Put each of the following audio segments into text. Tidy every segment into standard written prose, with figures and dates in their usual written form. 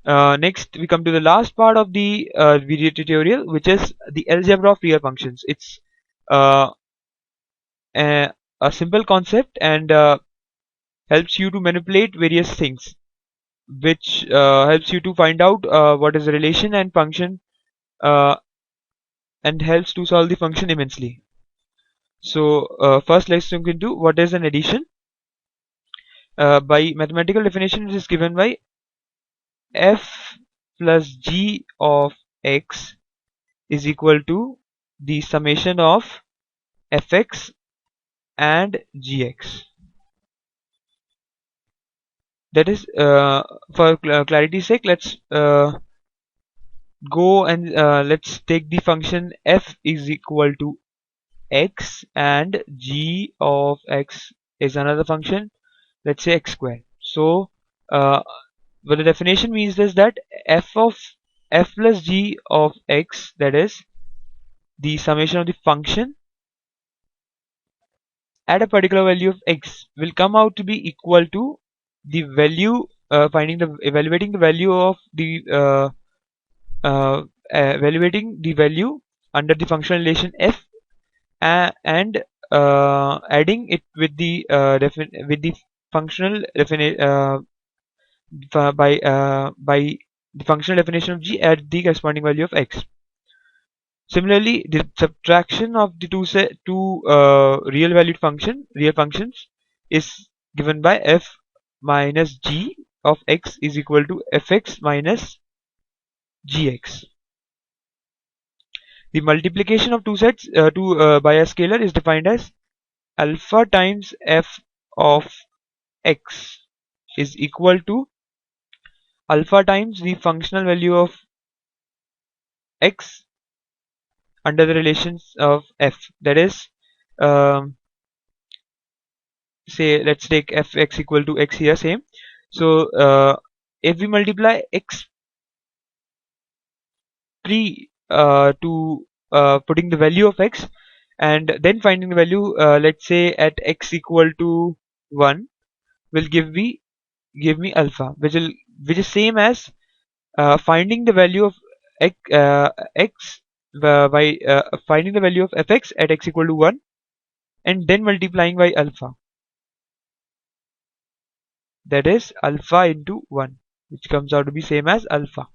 Next, we come to the last part of the video tutorial, which is the algebra of real functions. It's uh, a, a simple concept and helps you to manipulate various things, which helps you to find out what is the relation and function, uh, and helps to solve the function immensely. So first, let's look into what is an addition. By mathematical definition, it is given by f plus g of x is equal to the summation of fx and gx. That is, for clarity's sake, let's go and let's take the function f is equal to x and g of x is another function, let's say x squared. So what the definition means is that f plus g of x, that is the summation of the function at a particular value of x, will come out to be equal to the value, evaluating the value of the evaluating the value under the functional relation f, and adding it with the with the functional by the functional definition of g at the corresponding value of x. Similarly, the subtraction of the two real functions is given by f minus g of x is equal to fx minus gx. The multiplication of two sets by a scalar is defined as alpha times f of x is equal to alpha times the functional value of x under the relations of f. That is, say, let's take fx equal to x here, same. So if we multiply x pre to putting the value of x and then finding the value, let's say at x equal to 1, will give me alpha, which is same as finding the value of x by finding the value of fx at x equal to 1 and then multiplying by alpha, that is alpha into 1, which comes out to be same as alpha.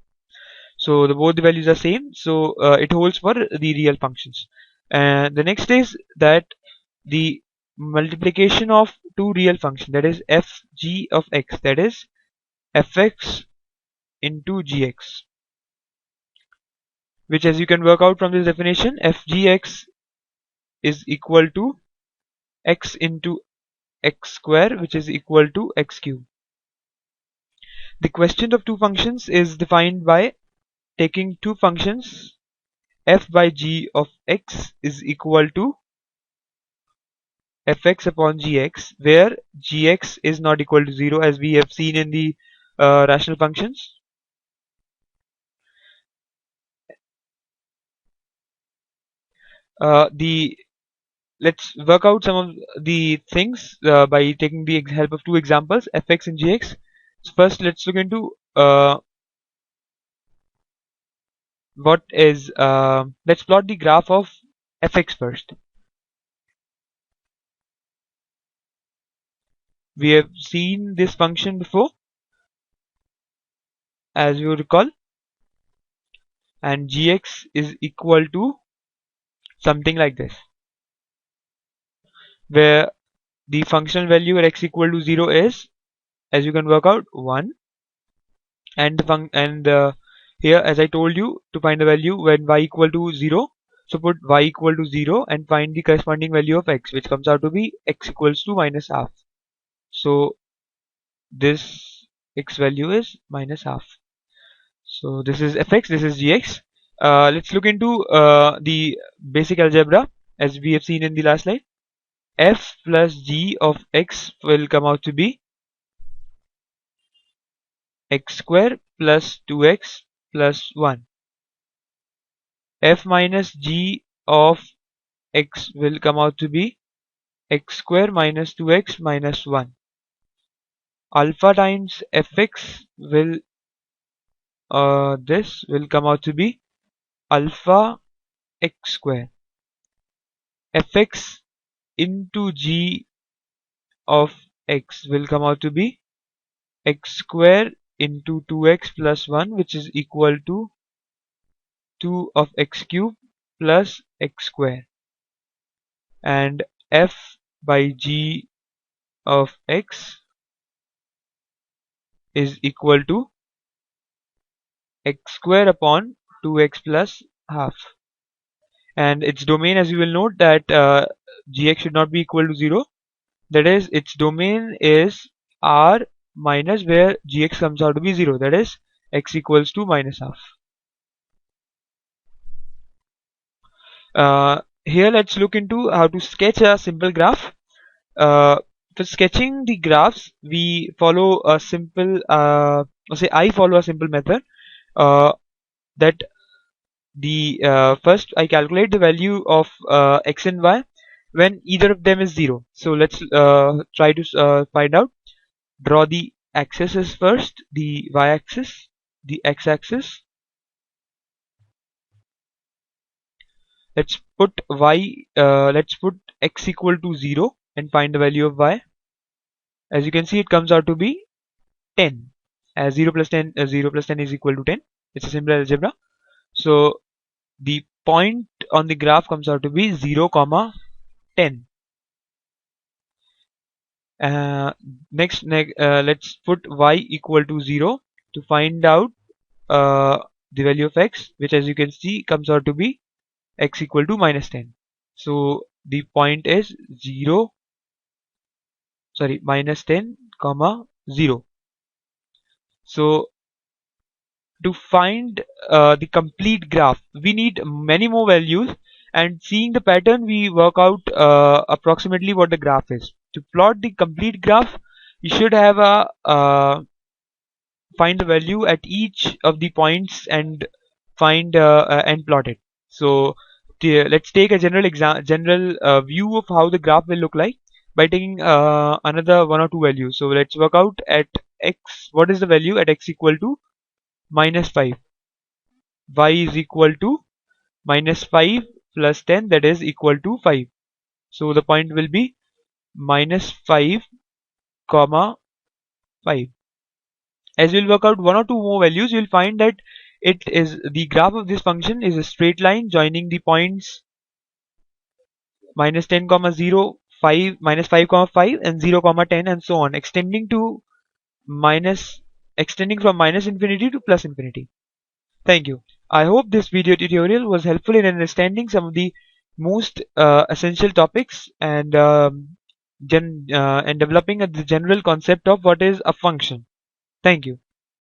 So both the values are same, so it holds for the real functions. And the next is that the multiplication of two real functions, that is fg of x, that is fx into gx, which, as you can work out from this definition, fgx is equal to x into x square, which is equal to x cube. The quotient of two functions is defined by taking two functions, f by g of x is equal to fx upon gx, where gx is not equal to 0, as we have seen in the rational functions. Let's work out some of the things by taking the help of two examples, fx and gx. So first, let's look into what is. Let's plot the graph of fx first. We have seen this function before, as you recall, and gx is equal to something like this, where the functional value at x equal to 0 is, as you can work out, 1, and here, as I told you, to find the value when y equal to 0, so put y equal to 0 and find the corresponding value of x, which comes out to be x equals to minus half. So this x value is minus half. So this is fx, this is gx. Let's look into the basic algebra as we have seen in the last slide. F plus g of x will come out to be x square plus 2x plus 1. F minus g of x will come out to be x square minus 2x minus 1. Alpha times fx will this will come out to be alpha x square. Fx into g of x will come out to be x square into 2x plus 1, which is equal to 2 of x cube plus x square, and f by g of x is equal to x square upon 2x plus half. And its domain, as you will note, that gx should not be equal to 0. That is, its domain is r minus where gx comes out to be 0. That is, x equals to minus half. Here let's look into how to sketch a simple graph. For sketching the graphs, we follow a simple, I follow a simple method, that the first I calculate the value of x and y when either of them is 0. So let's try to find out. Draw the axes first, the y-axis, the x-axis. Let's put x equal to 0 and find the value of y. As you can see, it comes out to be 10. As 0 plus 10 is equal to 10. It's a simple algebra. So the point on the graph comes out to be 0, 10. Next, let's put y equal to 0 to find out the value of x, which, as you can see, comes out to be x equal to minus 10. So the point is minus 10, 0. So to find the complete graph, we need many more values, and seeing the pattern, we work out approximately what the graph is. To plot the complete graph, you should have a find the value at each of the points and find and plot it. So let's take a general view of how the graph will look like by taking another one or two values. So let's work out at x, what is the value at x equal to minus 5. Y is equal to minus 5 plus 10, that is equal to 5. So the point will be minus 5, 5. As we'll work out one or two more values, you'll find that it is the graph of this function is a straight line joining the points minus 10, 0, 5, minus 5, 5, and 0, 10, and so on, extending from minus infinity to plus infinity. Thank you. I hope this video tutorial was helpful in understanding some of the most essential topics and developing the general concept of what is a function. Thank you.